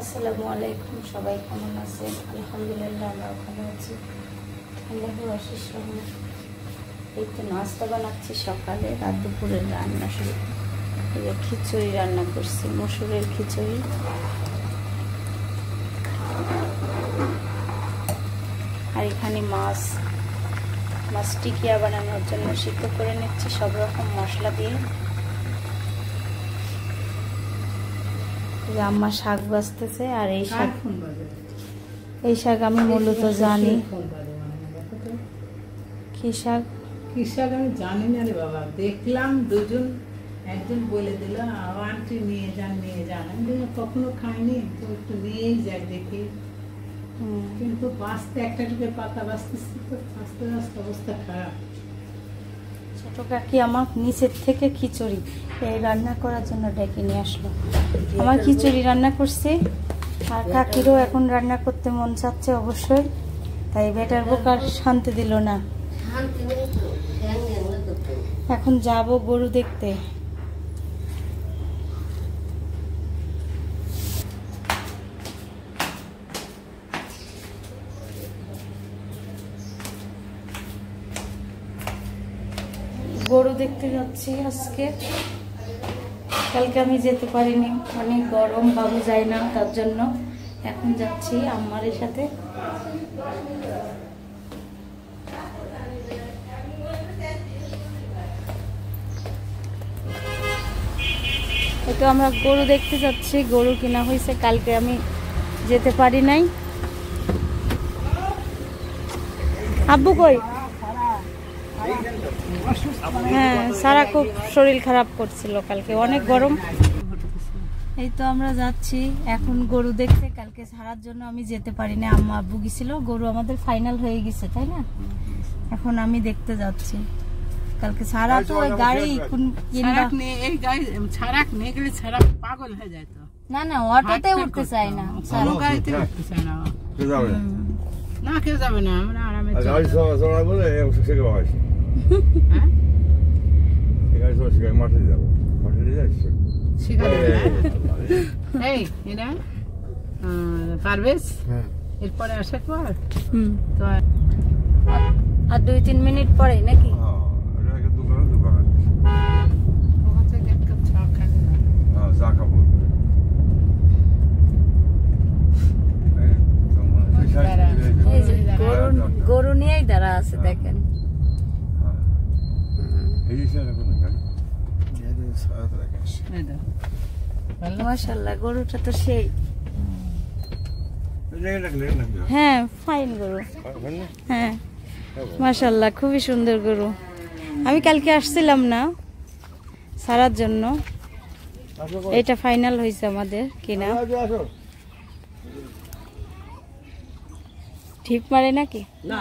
আসসালামু আলাইকুম, সবাই কেমন আছেন? আলহামদুলিল্লাহ আমরা ভালো আছি, আল্লাহর অশেষ রহমত। এই তো নাস্তা বানাচ্ছি সকালে, রাত দুপুরের রান্না শুরু। খিচুড়ি রান্না করছি, মসুরের খিচুড়ি। আর এখানে মাছ টিকিয়া বানানোর জন্য সিদ্ধ করে নিচ্ছি সব রকম মশলা দিয়ে। আম্মা শাক বাজতেছে। আর এই শাক আমি মূলত জানি কি শাক আমি জানি না রে বাবা, দেখলাম একজন বলে দিল আন্টি নিয়ে যান আমি কখনো খাইনি, তো একটু নিয়েই যাক দেখি। কিন্তু বাঁচতে একটা টুকে পাতা বাঁচতেছি তো আস্তে আস্তে অবস্থা খারাপ। ছোট কাকি আমার নিচের থেকে খিচুড়ি এই রান্না করার জন্য ডেকে নিয়ে আসলো। আমার খিচুড়ি রান্না করছি, আর কাকিরও এখন রান্না করতে মন চাচ্ছে অবশ্যই, তাই বেটার বোকার শান্তি দিল না। এখন যাব গরু দেখতে। গরু দেখতে যাচ্ছি আজকে, কালকে আমি যেতে পারিনি, অনেক গরম, বাবু যায় না, তার জন্য এখন যাচ্ছি আম্মারের সাথে। তো আমরা গরু দেখতে যাচ্ছি, গরু কিনা হয়েছে, কালকে আমি যেতে পারি নাই। আব্বু কই? হ্যাঁ, সারা খুব শরীর খারাপ করছিল কালকে, অনেক গরম। এই তো আমরা যাচ্ছি এখন গরু দেখতে, কালকে সারার জন্য আমি যেতে পারি না, আম্মা আব্বু গেছিল। গরু আমাদের ফাইনাল হয়ে গেছে, তাই না? এখন আমি দেখতে যাচ্ছি। কালকে সারা তো ওই গাড়ি পাগল হয়ে যায়, তো না অটোতে উঠতে চাই না, গাড়িতে উঠতে চায় না। না কেউ যাবে না, আমরা আরামে পারবেশ এরপরে আসার পর তো আর 2-3 মিনিট পরে নাকি? গরু নিয়েই দাঁড়া আছে, দেখেন। মাশাআল্লাহ, গরুটা তো সেই। হ্যাঁ, ফাইন গরু। হ্যাঁ মাশাআল্লাহ, খুবই সুন্দর গরু। আমি কালকে আসছিলাম না সারার জন্য, এটা ফাইনাল হয়েছে আমাদের কিনা। ঠিক মারে নাকি? না,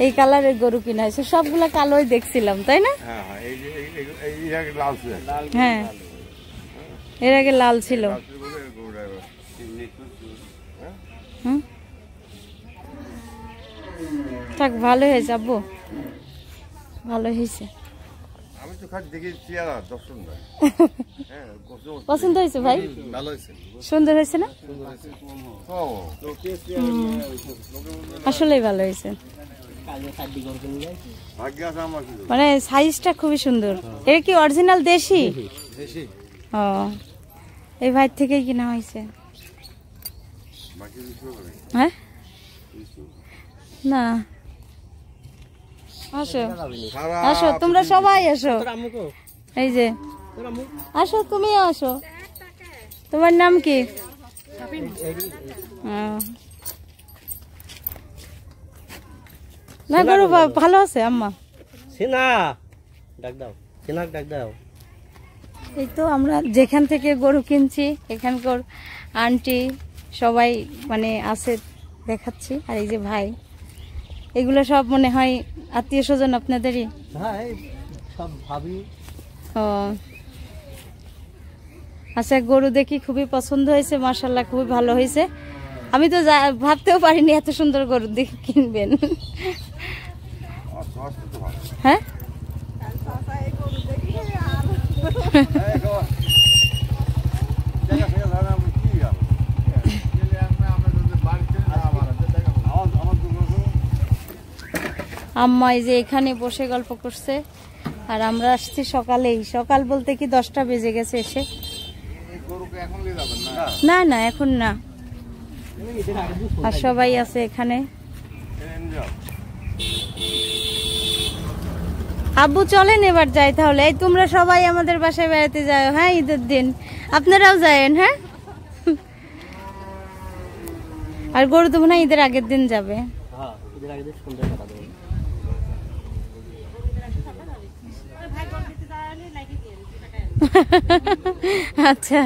এই কালারের গরু কিনা হয়েছে, সবগুলা কালোই দেখছিলাম, তাই না? হ্যাঁ, এর আগে লাল ছিল। থাক, ভালো হয়েছে আব্বু, ভালো হয়েছে। পছন্দ হয়েছে ভাই? সুন্দর হয়েছে না? আসলেই ভালো হয়েছে, মানে সাইজটা খুবই সুন্দর। এটা কি অরিজিনাল দেশি? ও, এই ভাই থেকেই কিনা হয়েছে। হ্যাঁ না, আসো আসো, তোমরা সবাই আসো, এই যে আসো, তুমিও আসো। তোমার নাম কি? না, গরু ভালো আছে আম্মা। এই তো আমরা যেখান থেকে গরু কিনছি, এখানকার আন্টি সবাই মানে আছে, দেখাচ্ছি। আর এই যে ভাই, এগুলো সব মনে হয় আত্মীয় স্বজন আপনাদেরই? ও আচ্ছা, গরু দেখি খুবই পছন্দ হয়েছে, মাশাআল্লাহ খুবই ভালো হয়েছে। আমি তো ভাবতেও পারিনি এত সুন্দর গরু দেখে কিনবেন। হ্যাঁ আম্মা এই যে এখানে বসে গল্প করছে, আর আমরা আসছি সকালেই। সকাল বলতে কি 10টা বেজে গেছে এসে। না না এখন না, আর সবাই আছে এখানে। আব্বু চলেন এবার যাই তাহলে। এই তোমরা সবাই আমাদের বাসায় বেড়াতে যাও, হ্যাঁ ঈদের দিন আপনারাও যায়েন। হ্যাঁ, আর গরু তো মনে হয় ঈদের আগের দিন যাবে। আচ্ছা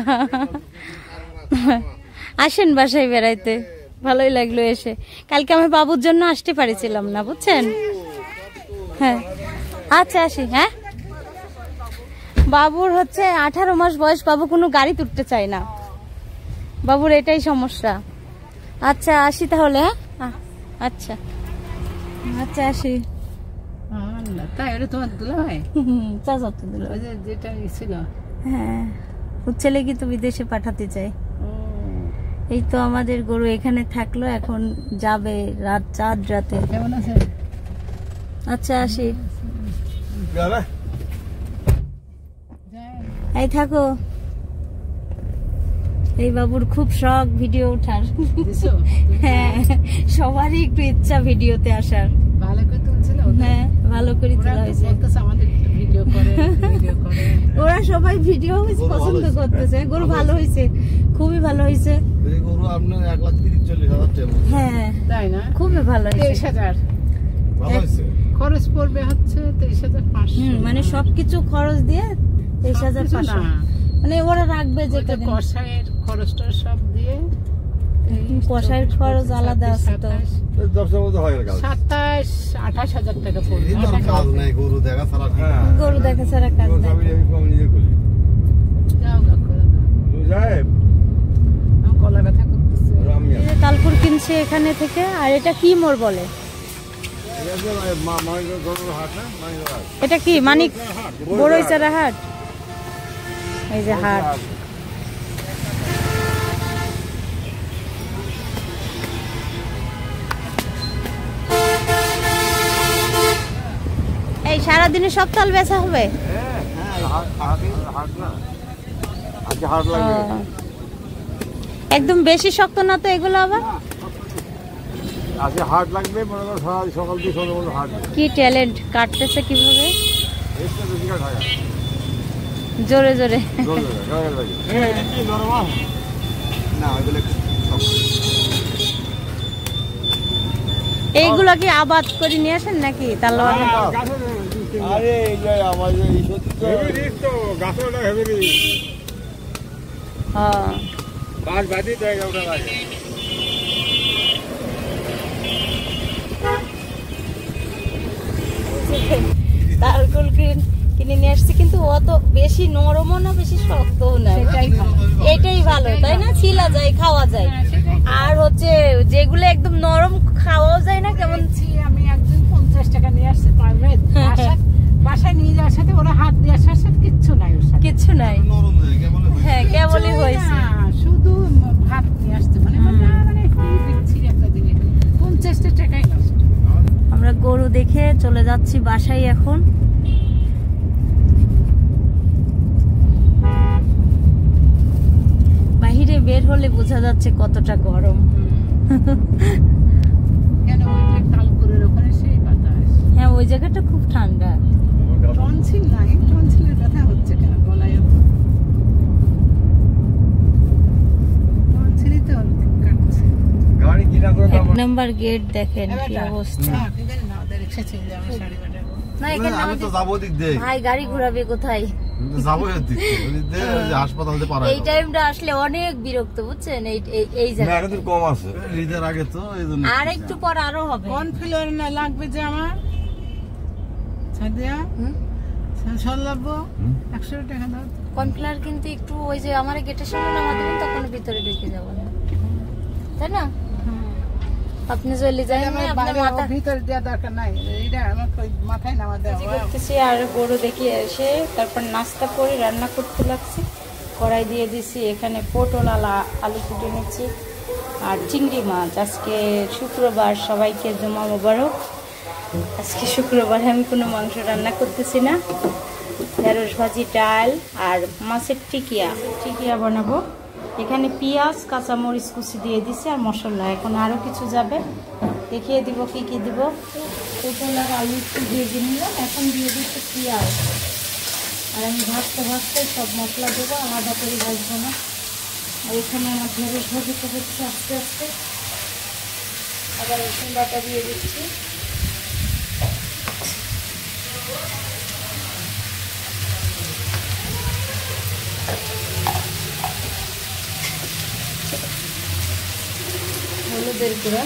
আসেন বাসায় বেড়াইতে, ভালোই লাগলো এসে। কালকে আমি বাবুর জন্য আসতে পারিছিলাম না, বুঝছেন। হ্যাঁ আচ্ছা আসি। হ্যাঁ, বাবুর হচ্ছে 18 মাস বয়স, বাবু কোনো গাড়ি তুলতে চায় না, বাবুর এটাই সমস্যা। আচ্ছা আসি তাহলে। হ্যাঁ আচ্ছা আচ্ছা আসি। তাই ওটা তোমার দুলা হয়? চাচা তো দিল যেটা ছিল। হ্যাঁ, ওর ছেলে কি তো বিদেশে পাঠাতে চাই। এই তো আমাদের গরু এখানে থাকলো, এখন যাবে রাত 4 রাতে। কেমন আছে? আচ্ছা আসি। এই থাকো। এই বাবুর খুব শখ ভিডিও ওঠার। হ্যাঁ, সবারই একটু ইচ্ছা ভিডিওতে আসার। ভালো করে তুলছিল? হ্যাঁ ভালো করে তোলা হয়েছে। ওরা সবাই ভিডিও পছন্দ করতেছে। গরু ভালো হয়েছে, খুবই ভালো হয়েছে। গরু আপনার 1,30,40,000 টাকা। হ্যাঁ তাই না? খুবই ভালো হয়েছে। 23,000 ভালো হয়েছে। খরচ পড়বে হচ্ছে 23,500। মানে সবকিছু খরচ দিয়ে 23,500। মানে ওরা রাখবে যেটা কষায়ের খরচটা সব দিয়ে। কষাইয়ের খরচ আলাদা আছে তো। 27-28,000 টাকা পড়বে। কাজ নাই, গরু দেখা ছাড়া। গরু দেখা ছাড়া কাজ নাই। যাও গলা ব্যথা করতেছে। তালপুর কিনছে এখানে থেকে। আর এটা কি মোড় বলে? এটা কি মানিক বড়ইচারা হাট? এই যে হাট। এই সারাদিনে সব তাল বেচা হবে? একদম বেশি শক্ত না তো এগুলো আবার? আজকে হাট লাগবে, মনে করো সকাল থেকে সন্ধ্যা পর্যন্ত হাট। কি ট্যালেন্ট, কাটতেছে কিভাবে জোরে জোরে। এইগুলো কি আবাদ করে নিয়ে আসেন নাকি? তাল তালকুল কিনে নিয়ে আসছি, কিন্তু অত বেশি নরমও না বেশি শক্তও না। এটাই ভালো তাই না? ছিলা যায়, খাওয়া যায়। আর হচ্ছে যেগুলো একদম নরম খাওয়াও যায় না, কেমন। আমি একদিন 50 টাকা নিয়ে আসতে পারবে বাসায় নিয়ে যাওয়ার সাথে ওরা হাত দিয়ে আসার সাথে কিচ্ছু নাই, ওর সাথে কিচ্ছু নাই। হ্যাঁ কেবলই হয়েছে, শুধু ভাত নিয়ে আসতে মানে একটা জিনিস 50 টাকাই নষ্ট। আমরা গরু দেখে চলে যাচ্ছি বাসায় এখন। বাহিরে বের হলে বোঝা যাচ্ছে কতটা গরম। কেন তালপুরের ওখানে সেই বাতাস। হ্যাঁ ওই জায়গাটা খুব ঠান্ডা। টনসিল নাই, টনসিলের ব্যথা হচ্ছে কেন গলায়? টনসিলই তো কাটছে। গাড়ি কিনা করে 1 নাম্বার গেট দেখেন কি অবস্থা। না এখানে আমি তো যাবো দিক দিয়ে। ভাই গাড়ি ঘোরাবে কোথায়? যাবো দিক দিয়ে, হাসপাতাল হতে পারে। এই টাইমটা আসলে অনেক বিরক্ত, বুঝছেন। এই জায়গা এখন কম আছে ঈদের আগে, তো এইজন্য। আর একটু পর আরো হবে। কর্নফ্লাওয়ার না লাগবে যে আমার সাদিয়া, সব লাগবো 100 টাকা দাও। কর্নফ্লাওয়ার কিন্তু একটু ওই যে আমার গেটের সামনে নামা দেবেন, তখন ভিতরে ঢুকে যাবো না, তাই না? আপনি চলে যাই ভিতরে দেওয়া দরকার নাই, এটা আমাকে মাথায় নামা দেওয়া। করতেছি আর গরু দেখিয়ে এসে তারপর নাস্তা করে রান্না করতে লাগছি। কড়াই দিয়ে দিছি, এখানে পটল আলু কুটে নিচ্ছি আর চিংড়ি মাছ। আজকে শুক্রবার, সবাইকে জুমা মোবারক। আজকে শুক্রবারে আমি কোনো মাংস রান্না করতেছি না। ঢেঁড়স ভাজি, ডাল আর মাছের টিকিয়া বানাবো। এখানে পেঁয়াজ কাঁচামরিচ কুচি দিয়ে দিছি আর মশলা। এখন আরও কিছু যাবে, দেখিয়ে দিব কি কি দিব। পটল আর আলু একটু ভেজে নিলাম, এখন দিয়ে দিচ্ছি পেঁয়াজ। আর আমি ভাজতে ভাজতে সব মশলা দেবো, আলাদা করে ভাজবো না। আর এখানে আমার ঢেঁড়স ভাজিতে হচ্ছে আস্তে আস্তে। আবার রসুন বাটা দিয়ে দিচ্ছি। হলুদের গুঁড়া,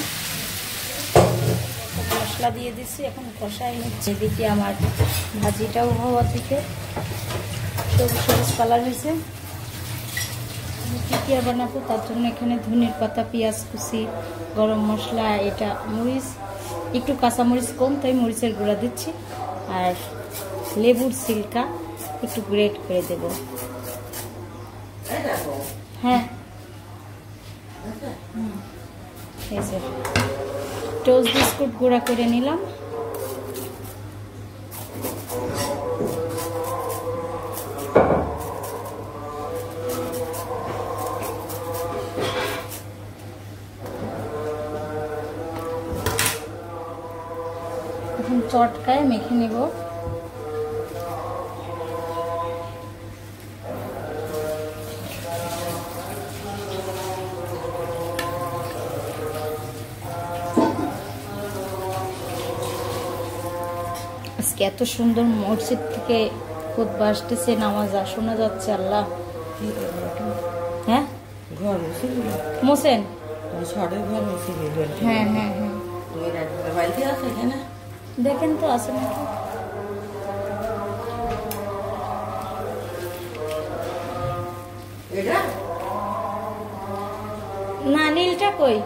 মশলা দিয়ে দিচ্ছি, এখন কষাই নিচ্ছে। এদিকে আমার ভাজিটাও হওয়া থেকে সবুজ সবুজ কালার হয়েছে। টিকিয়া বানাবো, তার জন্য এখানে ধনের পাতা, পেঁয়াজ কুচি, গরম মশলা, এটা মরিচ, একটু কাঁচামরিচ কম তাই মরিচের গুঁড়া দিচ্ছি, আর লেবুর সিল্কা একটু গ্রেট করে দেব। হ্যাঁ, এই যে টোস্ট বিস্কুট গুঁড়া করে নিলাম। এখন চটকায় মেখে নেব। আজকে এত সুন্দর মসজিদ থেকে খুতবা আসতেছে, নামাজ শোনা যাচ্ছে। আল্লাহ, হ্যাঁ ঘর মোসেন, হ্যাঁ হ্যাঁ হ্যাঁ হ্যাঁ, দেখেন তো আছে নাকি। না, নীলটা কই?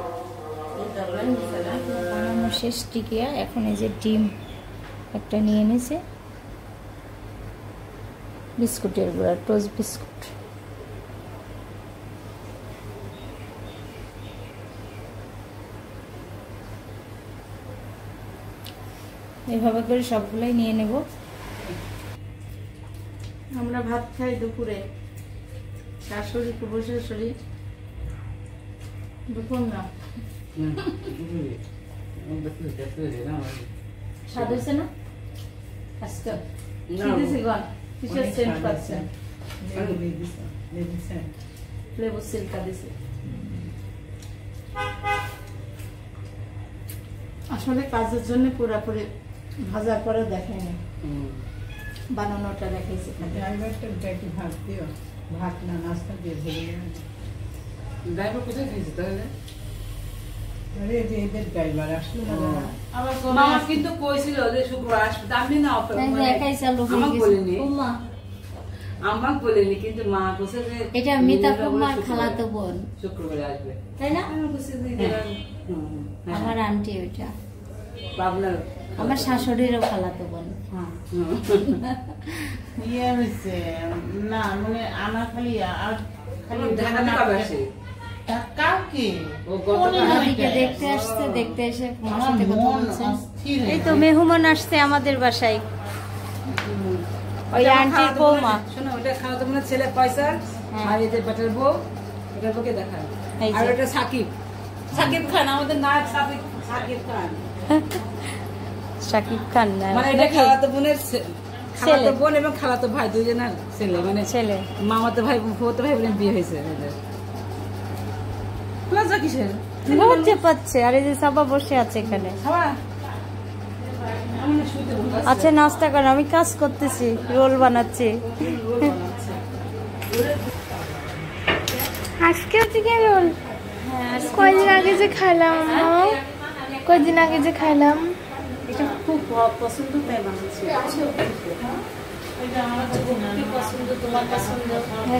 বানানো শেষ টিকিয়া। এখন এই যে ডিম একটা নিয়ে নিছে, বিস্কুটের গুঁড়া, টোস্ট বিস্কুট। এইভাবে করে সবগুলাই নিয়ে নেব। আমরা ভাত খাই দুপুরে, শাশুড়ি কুবো শাশুড়ি। দুপুর না স্বাদ হয়েছে না? আজকে কিসের সেন্ট পাচ্ছেন? লেবু সিল্কা দিছে। আসলে কাজের জন্য পুরাপুরি ভাজার পরে দেখায় না, বানানোটা দেখাইছে। ভাত দিও, ভাত না নাস্তা দিয়ে ভেবে ড্রাইভার কোথায় খেয়েছে তাহলে? আরে যে এদের ড্রাইভার আসলো না, আবার মামা কিন্তু কইছিল যে শুক্রবার আসবে, আমি না একাই চালু হয়ে গেছে। আমাকে বলেনি, কিন্তু মা কইছে যে এটা মিতা কুমার খালাতো বোন, শুক্রবারে আসবে, তাই না? আমি কইছি যে আমার আন্টি, ওইটা পাবনার আমার শাশুড়িরও খালাতো বোন। ইয়ে হয়েছে না, মানে আমার খালি আর খালি দেখতে আসছে, দেখতে এসে আমার সাথে কথা বলছে। এই তো মেহমান আসছে আমাদের বাসায়, ওই আন্টির বৌমা। শোনো, ওটা খাওয়া তো মানে ছেলে পয়সা, আর এদের বেটার বউ, এটা তোকে দেখায়। আর ওটা সাকিব খান, আমাদের নায়ক সাকিব খান। শাকিব খান মানে এটা খালাতো বোনের খালাতো বোন এবং খালাতো ভাই, দুজনের ছেলে, মানে ছেলে মামাতো ভাই ফুফাতো ভাই বোনের বিয়ে হয়েছে ওদের। লজ্জা কিসের? লজ্জা পাচ্ছে। আর এই যে সাবা বসে আছে এখানে। আচ্ছা, নাস্তা কর, আমি কাজ করতেছি, রোল বানাচ্ছি। আজকেও চিকেন রোল? কয়দিন আগে যে খাইলাম, কয়দিন আগে যে খাইলাম। এটা খুব পছন্দ, তাই বানাচ্ছি। পছন্দ, তোমার পছন্দ।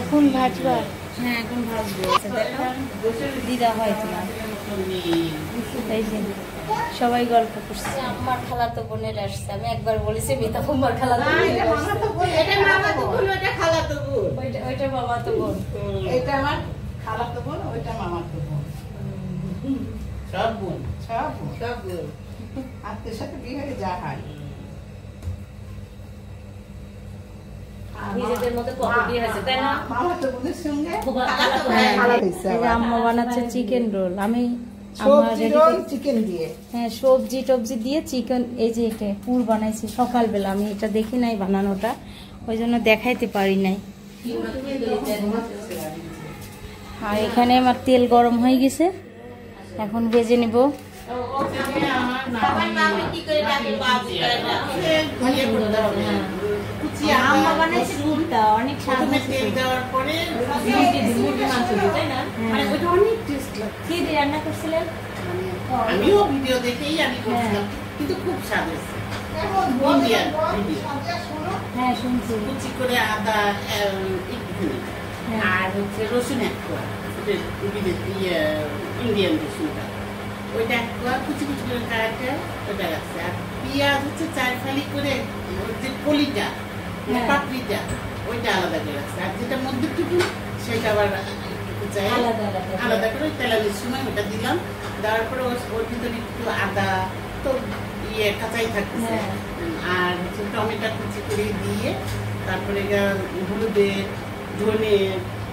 এখন ভাজবা? হ্যাঁ, এখন ভাজবো। দিদা হয় তোমার এই যে সবাই গল্প করছে। আমার খালাতো বোনের আসছে, আমি একবার বলেছি মিতা কুমার খালাতো বোন, এটা মামাতো বোন, এটা মামাতো বোন, ওটা খালাতো বোন। ওইটা বাবাতো বোন। এটা আমার খালাতো বোন, ওইটা মামাতো বোন। সব বোন, সব বোন, সব বোন। আত্মীয়ের সাথে বিয়ে হয়ে যা হয়। নিজেদের মধ্যে কত বিয়ে হয়েছে তাই না? মামাতো বোনের সঙ্গে হ্যাঁ, খালা হয়েছে এই যে আবার। আম্মা বানাচ্ছে চিকেন রোল, আমি আমার সবজি ready রোল করে- চিকেন দিয়ে। হ্যাঁ সবজি টবজি দিয়ে চিকেন, এই যে এটা পুর বানাইছি সকালবেলা, আমি এটা দেখি নাই বানানোটা, ওই জন্য দেখাইতে পারি নাই। আর এখানে আমার তেল গরম হয়ে গেছে, এখন ভেজে নিব। আম্মা বানাইছে পুরটা, অনেক স্বাদ হয়েছে। কি দিয়ে রান্না করছিলেন? আমিও ভিডিও দেখেই আমি করছিলাম, কিন্তু খুব স্বাদ হয়েছে। Indian video. হ্যাঁ শুনছি। কুচি করে আদা একটুখানি, আর হচ্ছে রসুন এক কোয়া, ইন্ডিয়ান রসুনটা, ওইটা এক কোয়া কুচি কুচি করে কাটে ওটা রাখছে। আর পেঁয়াজ হচ্ছে 4 ফালি করে, হচ্ছে কলিটা হ্যাঁ। পাপড়িটা ওইটা আলাদা করে রাখছে। আর যেটা মধ্যটুকু সেটা আবার একটু চাই আলাদা আলাদা। আলাদা করে তেলানির সময় ওটা দিলাম। দেওয়ার পরে ওর ভিতরে একটু আদা তো কাঁচাই থাকতেছে, হ্যাঁ। আর হচ্ছে টমেটো কুচি করে দিয়ে তারপরে হলুদে ধনে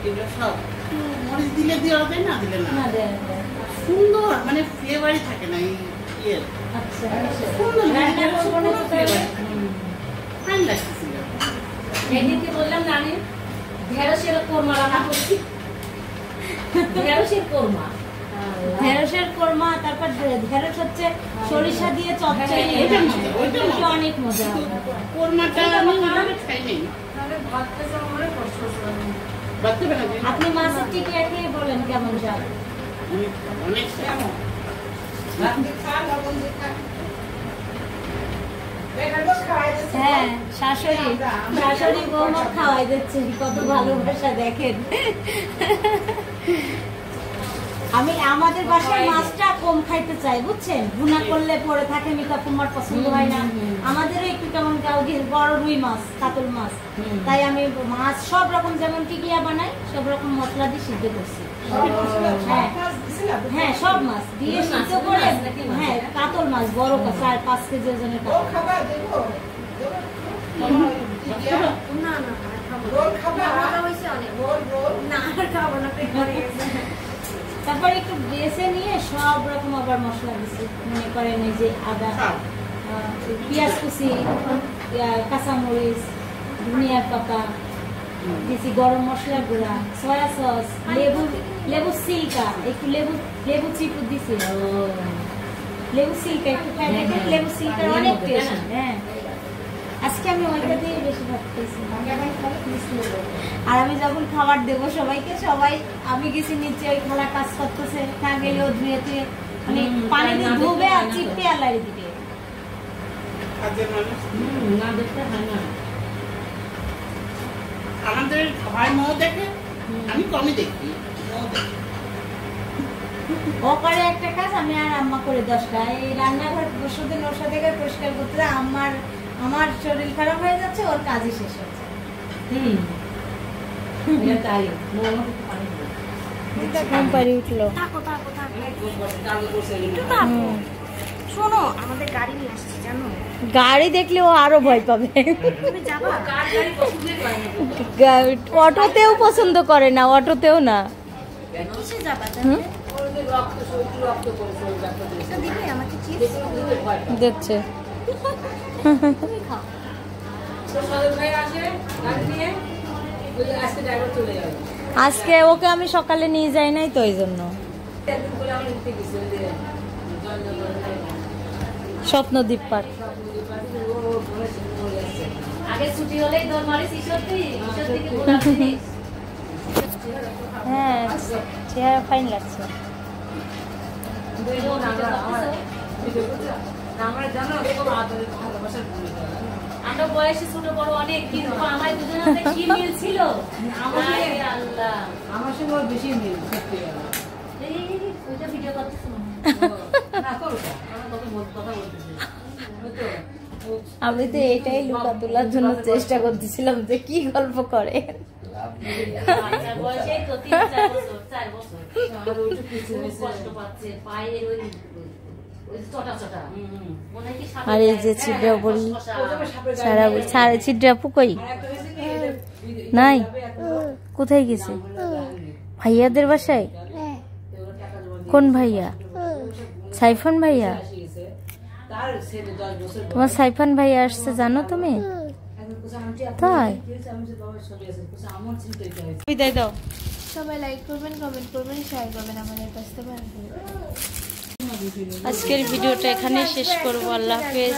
এগুলো সব একটু মরিচ দিলে দেওয়া যায়, না দিলে না। না দেয়, দেয়। সুন্দর মানে ফ্লেভারই থাকে না এই ইয়ের, আচ্ছা সুন্দর রান্না করবো না তো তাহলে? ফাইন লাগতেছিল। একদিনকে বললাম না আমি ঢেঁড়সের কোরমা রান্না করছি, ঢেঁড়সের কোরমা, ঢেঁড়সের কোরমা, তারপর ঢেঁড়স হচ্ছে সরিষা দিয়ে চচ্চড়ি, ওইটা মজা, ওইটা মজা। এটা অনেক মজা। কোরমাটা আমি ওইভাবে খাই নাই। বাড়তে পারে না। আপনি মাছের টিকিয়া খেয়ে বলেন কেমন স্বাদ? অনেক স্বাদ। রাতে খা, লবণ দিয়ে খা। এটা তো খাওয়াই দিচ্ছে। হ্যাঁ শাশুড়ি বৌমা খাওয়াই দিচ্ছে, কত ভালোবাসা দেখেন। আমি আমাদের বাসায় মাছটা কম খাইতে চাই বুঝছেন, ভুনা করলে পরে থাকে, মিতা কুমার পছন্দ হয় না, আমাদেরও একটু কেমন বড় রুই মাছ, কাতল মাছ, তাই আমি মাছ সব রকম যেমন টিকিয়া বানাই সব রকম মশলা দিয়ে সিদ্ধ করছি। হ্যাঁ হ্যাঁ সব মাছ দিয়ে সিদ্ধ করে, হ্যাঁ কাতল মাছ বড় 4-5 কেজি ওজনের ও কাতল। খাবা দেবো। না না রোল খাবা? রোল। তারপর একটু বেছে নিয়ে সব রকম আবার মশলা দিচ্ছি, মনে করেন এই যে আদা, পেঁয়াজ কুচি, কাঁচামরিচ, ধনিয়ার পাতা দিয়েছি, গরম মশলা গুঁড়া, সয়া সস, লেবু সিল্কা, একটু লেবু চিপু দিছি, লেবু সিল্কা একটু লেবু সিল্কার অনেক টেস্ট। হ্যাঁ আজকে আমি ওইটা দিয়ে বেশি ভাত খেয়েছি। আর আমি যখন খাবার দেবো সবাইকে, সবাই আমি গেছি নিচে, ওই খালা কাজ করতেছে, না গেলেও ধুয়ে ধুয়ে মানে পানি দিয়ে ধুবে আর চিপে আর লাড়ি দিবে। কাজের মানুষ না দেখতে হয় না। আমাদের ভাই মৌ দেখে, আমি কমই দেখি। মৌ দেখে। ও করে একটা কাজ, আমি আর আম্মা করে 10টা। এই রান্নাঘর বসে ওর সাথে পরিষ্কার করতে আমার শরীর খারাপ হয়ে যাচ্ছে, ওর কাজই শেষ হচ্ছে। পারি উঠলো। শোনো, আমাদের গাড়ি নিয়ে আসছি জানো? গাড়ি দেখলে ও আরো ভয় পাবে। তুমি যাবা? অটোতেও পছন্দ করে না, অটোতেও না। কিসে যাবা? হুম? তো দিবে আমাকে চিপস? দেখছে তুমি খাও। আজকে ওকে আমি সকালে নিয়ে যাই নাই তো, এই জন্য। স্বপ্নদ্বীপ পার্ক। আগে ছুটি হলেই দৌড় মারিস হ্যাঁ, চেহারা ফাইন লাগছে। আমরা বয়সে ছোট বড় অনেক, কিন্তু আমার দুজনের কি মিল ছিল, আল্লাহ আমার সঙ্গে ওর বেশি মিল। আমি তো এটাই লুকা তোলার জন্য চেষ্টা করতেছিলাম যে কি গল্প করে। আর এই যে ছিদ্রা বড়ি সারা ছিদ্রা পুকই নাই, কোথায় গেছে? ভাইয়াদের বাসায়? কোন ভাইয়া? সাইফান ভাইয়া? তোমার সাইফান ভাইয়া আসছে জানো তুমি? তাই বিদায় দাও। সবাই লাইক করবেন, কমেন্ট করবেন, শেয়ার করবেন আমাদের কাছ থেকে। আজকের ভিডিওটা এখানেই শেষ করবো। আল্লাহ হাফেজ।